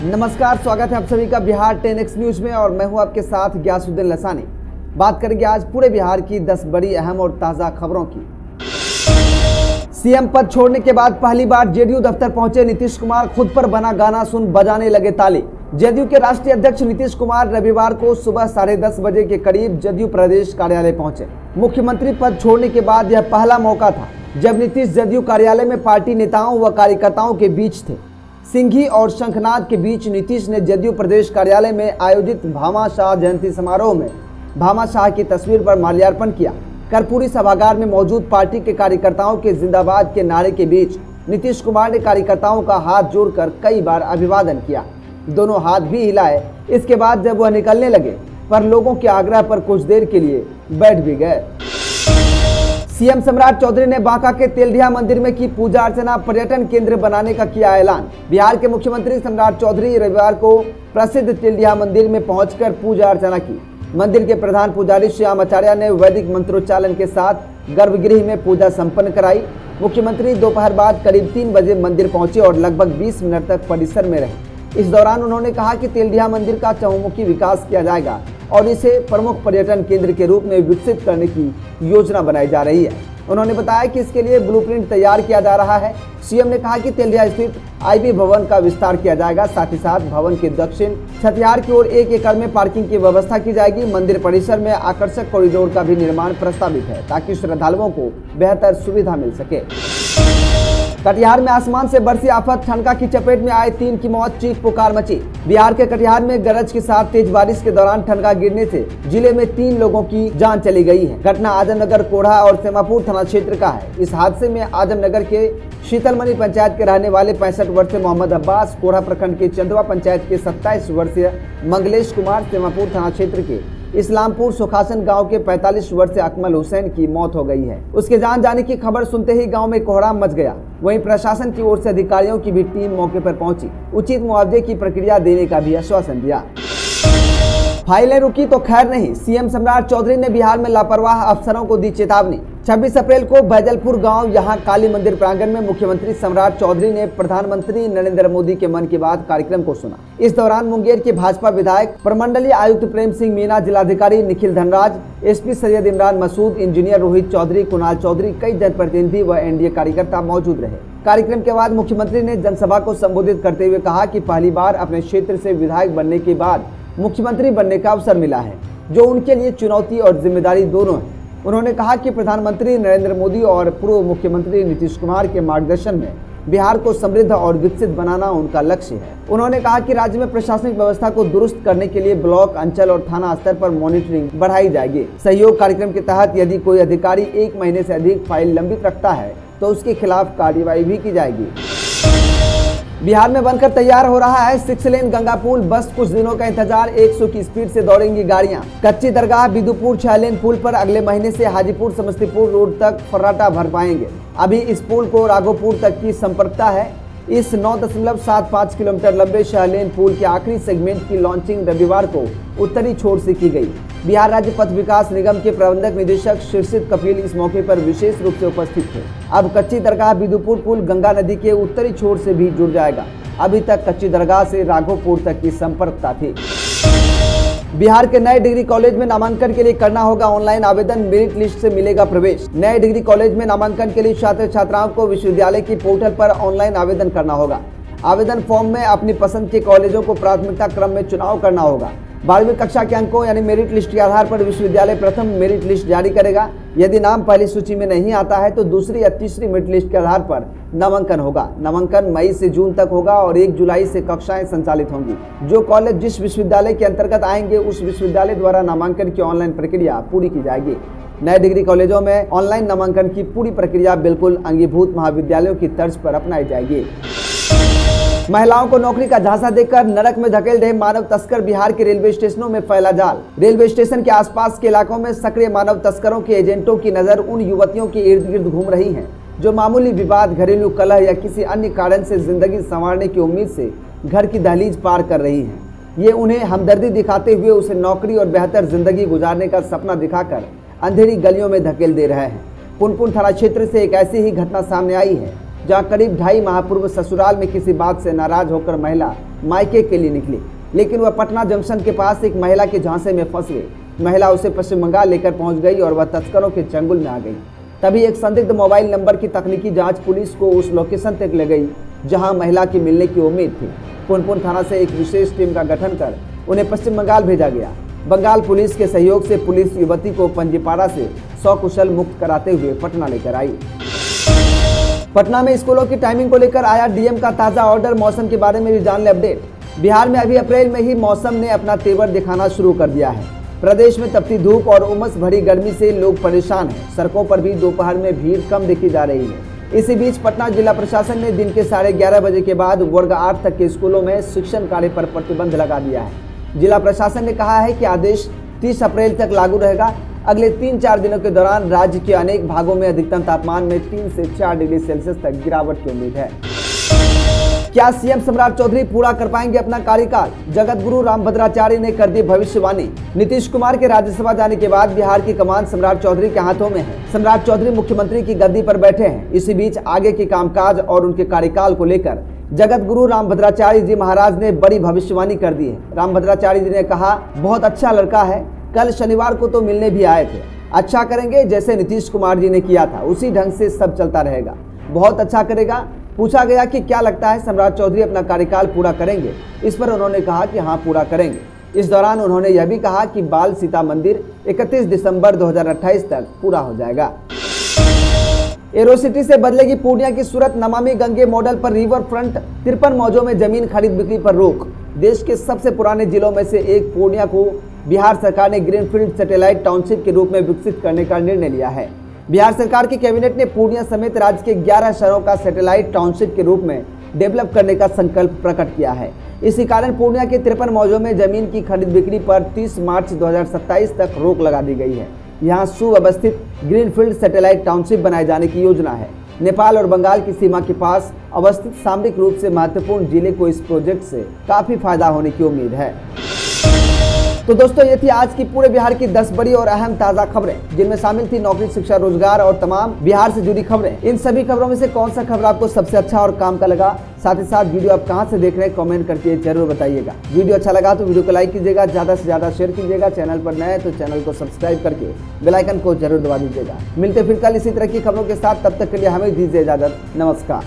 नमस्कार, स्वागत है आप सभी का बिहार 10x न्यूज में और मैं हूं आपके साथ ग्यासुद्दीन लसानी। बात करेंगे आज पूरे बिहार की 10 बड़ी अहम और ताज़ा खबरों की। सीएम पद छोड़ने के बाद पहली बार जेडीयू दफ्तर पहुंचे नीतीश कुमार, खुद पर बना गाना सुन बजाने लगे ताली। जेडीयू के राष्ट्रीय अध्यक्ष नीतीश कुमार रविवार को सुबह 10:30 बजे के करीब जेडीयू प्रदेश कार्यालय पहुंचे। मुख्यमंत्री पद छोड़ने के बाद यह पहला मौका था जब नीतीश जेडीयू कार्यालय में पार्टी नेताओं व कार्यकर्ताओं के बीच थे। सिंघी और शंखनाद के बीच नीतीश ने जेडीयू प्रदेश कार्यालय में आयोजित भामा शाह जयंती समारोह में भामा शाह की तस्वीर पर माल्यार्पण किया। कर्पूरी सभागार में मौजूद पार्टी के कार्यकर्ताओं के जिंदाबाद के नारे के बीच नीतीश कुमार ने कार्यकर्ताओं का हाथ जोड़कर कई बार अभिवादन किया। दोनों हाथ भी हिलाए। इसके बाद जब वह निकलने लगे पर लोगों के आग्रह पर कुछ देर के लिए बैठ भी गए। सीएम सम्राट चौधरी ने बांका के तेलडिया मंदिर में की पूजा अर्चना, पर्यटन केंद्र बनाने का किया ऐलान। बिहार के मुख्यमंत्री सम्राट चौधरी रविवार को प्रसिद्ध तेलडिया मंदिर में पहुंचकर पूजा अर्चना की। मंदिर के प्रधान पुजारी श्याम आचार्य ने वैदिक मंत्रोच्चारण के साथ गर्भगृह में पूजा संपन्न कराई। मुख्यमंत्री दोपहर बाद करीब 3 बजे मंदिर पहुंचे और लगभग 20 मिनट तक परिसर में रहे। इस दौरान उन्होंने कहा कि तेलडिया मंदिर का चहुमुखी विकास किया जाएगा और इसे प्रमुख पर्यटन केंद्र के रूप में विकसित करने की योजना बनाई जा रही है। उन्होंने बताया कि इसके लिए ब्लूप्रिंट तैयार किया जा रहा है। सीएम ने कहा कि तेलडिया स्थित आईबी भवन का विस्तार किया जाएगा। साथ ही साथ भवन के दक्षिण छतियार की ओर 1 एकड़ में पार्किंग की व्यवस्था की जाएगी। मंदिर परिसर में आकर्षक कॉरिडोर का भी निर्माण प्रस्तावित है ताकि श्रद्धालुओं को बेहतर सुविधा मिल सके। कटिहार में आसमान से बरसी आफत, ठनका की चपेट में आए 3 की मौत, चीख पुकार मची। बिहार के कटिहार में गरज के साथ तेज बारिश के दौरान ठनका गिरने से जिले में 3 लोगों की जान चली गई है। घटना आजमनगर, कोढ़ा और सेमापुर थाना क्षेत्र का है। इस हादसे में आजमनगर के शीतलमणि पंचायत के रहने वाले 65 वर्षीय मोहम्मद अब्बास, कोढ़ा प्रखंड के चंदवा पंचायत के 27 वर्षीय मंगलेश कुमार, सेमापुर थाना क्षेत्र के इस्लामपुर सुखासन गांव के 45 वर्षीय अकमल हुसैन की मौत हो गई है। उसके जान जाने की खबर सुनते ही गांव में कोहराम मच गया। वहीं प्रशासन की ओर से अधिकारियों की भी टीम मौके पर पहुंची, उचित मुआवजे की प्रक्रिया देने का भी आश्वासन दिया। फाइलें रुकी तो खैर नहीं, सीएम सम्राट चौधरी ने बिहार में लापरवाह अफसरों को दी चेतावनी। 26 अप्रैल को बैजलपुर गांव यहां काली मंदिर प्रांगण में मुख्यमंत्री सम्राट चौधरी ने प्रधानमंत्री नरेंद्र मोदी के मन की बात कार्यक्रम को सुना। इस दौरान मुंगेर के भाजपा विधायक, प्रमंडलीय आयुक्त प्रेम सिंह मीणा, जिलाधिकारी निखिल धनराज, एसपी सैयद इमरान मसूद, इंजीनियर रोहित चौधरी, कुणाल चौधरी, कई जनप्रतिनिधि व एनडीए कार्यकर्ता मौजूद रहे। कार्यक्रम के बाद मुख्यमंत्री ने जनसभा को संबोधित करते हुए कहा कि पहली बार अपने क्षेत्र से विधायक बनने के बाद मुख्यमंत्री बनने का अवसर मिला है, जो उनके लिए चुनौती और जिम्मेदारी दोनों है। उन्होंने कहा कि प्रधानमंत्री नरेंद्र मोदी और पूर्व मुख्यमंत्री नीतीश कुमार के मार्गदर्शन में बिहार को समृद्ध और विकसित बनाना उनका लक्ष्य है। उन्होंने कहा कि राज्य में प्रशासनिक व्यवस्था को दुरुस्त करने के लिए ब्लॉक, अंचल और थाना स्तर पर मॉनिटरिंग बढ़ाई जाएगी। सहयोग कार्यक्रम के तहत यदि कोई अधिकारी 1 महीने से अधिक फाइल लंबित रखता है तो उसके खिलाफ कार्रवाई भी की जाएगी। बिहार में बनकर तैयार हो रहा है 6 लेन गंगा पुल। बस कुछ दिनों का इंतजार, 100 की स्पीड से दौड़ेंगी गाड़ियां। कच्ची दरगाह बिदुपुर 6 लेन पुल पर अगले महीने से हाजीपुर समस्तीपुर रोड तक फर्राटा भर पाएंगे। अभी इस पुल को राघोपुर तक की संपर्कता है। इस 9.75 किलोमीटर लंबे 6 लेन पुल के आखिरी सेगमेंट की लॉन्चिंग रविवार को उत्तरी छोर से की गई। बिहार राज्य पथ विकास निगम के प्रबंधक निदेशक शीर्षित कपिल इस मौके पर विशेष रूप से उपस्थित थे। अब कच्ची दरगाह बिदुपुर पुल गंगा नदी के उत्तरी छोर से भी जुड़ जाएगा। अभी तक कच्ची दरगाह से राघोपुर तक की संपर्कता थी। बिहार के नए डिग्री कॉलेज में नामांकन के लिए करना होगा ऑनलाइन आवेदन, मेरिट लिस्ट से मिलेगा प्रवेश। नए डिग्री कॉलेज में नामांकन के लिए छात्र छात्राओं को विश्वविद्यालय की पोर्टल पर ऑनलाइन आवेदन करना होगा। आवेदन फॉर्म में अपनी पसंद के कॉलेजों को प्राथमिकता क्रम में चुनाव करना होगा। 12वीं कक्षा के अंकों यानी मेरिट लिस्ट के आधार पर विश्वविद्यालय प्रथम मेरिट लिस्ट जारी करेगा। यदि नाम पहली सूची में नहीं आता है तो दूसरी या तीसरी मेरिट लिस्ट के आधार पर नामांकन होगा। नामांकन मई से जून तक होगा और 1 जुलाई से कक्षाएं संचालित होंगी। जो कॉलेज जिस विश्वविद्यालय के अंतर्गत आएंगे उस विश्वविद्यालय द्वारा नामांकन की ऑनलाइन प्रक्रिया पूरी की जाएगी। नए डिग्री कॉलेजों में ऑनलाइन नामांकन की पूरी प्रक्रिया बिल्कुल अंगीभूत महाविद्यालयों की तर्ज पर अपनाई जाएगी। महिलाओं को नौकरी का झांसा देकर नरक में धकेल रहे मानव तस्कर, बिहार के रेलवे स्टेशनों में फैला जाल। रेलवे स्टेशन के आसपास के इलाकों में सक्रिय मानव तस्करों के एजेंटों की नजर उन युवतियों के इर्द गिर्द घूम रही है जो मामूली विवाद, घरेलू कलह या किसी अन्य कारण से जिंदगी संवारने की उम्मीद से घर की दहलीज पार कर रही हैं। ये उन्हें हमदर्दी दिखाते हुए उसे नौकरी और बेहतर जिंदगी गुजारने का सपना दिखाकर अंधेरी गलियों में धकेल दे रहे हैं। पुनपुन थाना क्षेत्र से एक ऐसी ही घटना सामने आई है। जहां करीब 2.5 माह पूर्व ससुराल में किसी बात से नाराज होकर महिला मायके के लिए निकली, लेकिन वह पटना जंक्शन के पास एक महिला के झांसे में फंस गई। महिला उसे पश्चिम बंगाल लेकर पहुंच गई और वह तस्करों के चंगुल में आ गई। तभी एक संदिग्ध मोबाइल नंबर की तकनीकी जांच पुलिस को उस लोकेशन तक ले गई जहां महिला की मिलने की उम्मीद थी। पुनपुन थाना से एक विशेष टीम का गठन कर उन्हें पश्चिम बंगाल भेजा गया। बंगाल पुलिस के सहयोग से पुलिस युवती को पंजीपाड़ा से सकुशल मुक्त कराते हुए पटना लेकर आई। पटना में स्कूलों की टाइमिंग को लेकर आया डीएम का ताजा ऑर्डर। मौसम के बारे में भी जान ले अपडेट। बिहार में अभी अप्रैल में ही मौसम ने अपना तेवर दिखाना शुरू कर दिया है। प्रदेश में तपती धूप और उमस भरी गर्मी से लोग परेशान हैं। सड़कों पर भी दोपहर में भीड़ कम देखी जा रही है। इसी बीच पटना जिला प्रशासन ने दिन के 11:30 बजे के बाद वर्ग 8 तक के स्कूलों में शिक्षण कार्य पर प्रतिबंध लगा दिया है। जिला प्रशासन ने कहा है कि आदेश 30 अप्रैल तक लागू रहेगा। अगले 3-4 दिनों के दौरान राज्य के अनेक भागों में अधिकतम तापमान में 3 से 4 डिग्री सेल्सियस तक गिरावट की उम्मीद है। क्या सीएम सम्राट चौधरी पूरा कर पाएंगे अपना कार्यकाल? जगत गुरु रामभद्राचार्य ने कर दी भविष्यवाणी। नीतीश कुमार के राज्यसभा जाने के बाद बिहार की कमान सम्राट चौधरी के हाथों में है। सम्राट चौधरी मुख्यमंत्री की गद्दी पर बैठे हैं। इसी बीच आगे के कामकाज और उनके कार्यकाल को लेकर जगत गुरु रामभद्राचार्य जी महाराज ने बड़ी भविष्यवाणी कर दी है। रामभद्राचार्य जी ने कहा, बहुत अच्छा लड़का है, कल शनिवार को तो मिलने भी आए थे। अच्छा करेंगे, जैसे नीतीश कुमार जी ने किया था उसी ढंग से सब चलता रहेगा। बहुत अच्छा करेगा। पूछा गया कि क्या लगता है सम्राट चौधरी अपना कार्यकाल पूरा करेंगे? इस पर उन्होंने कहा कि हाँ, पूरा करेंगे। इस दौरान उन्होंने यह भी कहा कि बाल सीता मंदिर 31 दिसंबर 2028 तक पूरा हो जाएगा। एरोसिटी से बदलेगी पूर्णिया की सूरत। नमामि गंगे मॉडल पर रिवर फ्रंट 53 मौजों में जमीन खरीद बिक्री पर रोक। देश के सबसे पुराने जिलों में से एक पूर्णिया को बिहार सरकार ने ग्रीनफील्ड सैटेलाइट टाउनशिप के रूप में विकसित करने का निर्णय लिया है। बिहार सरकार की कैबिनेट ने पूर्णिया समेत राज्य के 11 शहरों का सैटेलाइट टाउनशिप के रूप में डेवलप करने का संकल्प प्रकट किया है। इसी कारण पूर्णिया के 53 मौजों में जमीन की खरीद बिक्री पर 30 मार्च 2027 तक रोक लगा दी गई है। यहाँ सुव्यवस्थित ग्रीनफील्ड सैटेलाइट टाउनशिप बनाए जाने की योजना है। नेपाल और बंगाल की सीमा के पास अवस्थित सामरिक रूप से महत्वपूर्ण जिले को इस प्रोजेक्ट से काफी फायदा होने की उम्मीद है। तो दोस्तों, ये थी आज की पूरे बिहार की 10 बड़ी और अहम ताज़ा खबरें, जिनमें शामिल थी नौकरी, शिक्षा, रोजगार और तमाम बिहार से जुड़ी खबरें। इन सभी खबरों में से कौन सा खबर आपको सबसे अच्छा और काम का लगा? साथ ही साथ वीडियो आप कहां से देख रहे हैं कमेंट करके जरूर बताइएगा। वीडियो अच्छा लगा तो वीडियो को लाइक कीजिएगा, ज़्यादा से ज़्यादा शेयर कीजिएगा। चैनल पर नए हैं तो चैनल को सब्सक्राइब करके बेल आइकन को जरूर दबा दीजिएगा। मिलते फिर कल इसी तरह की खबरों के साथ, तब तक के लिए हमें दीजिए इजाजत। नमस्कार।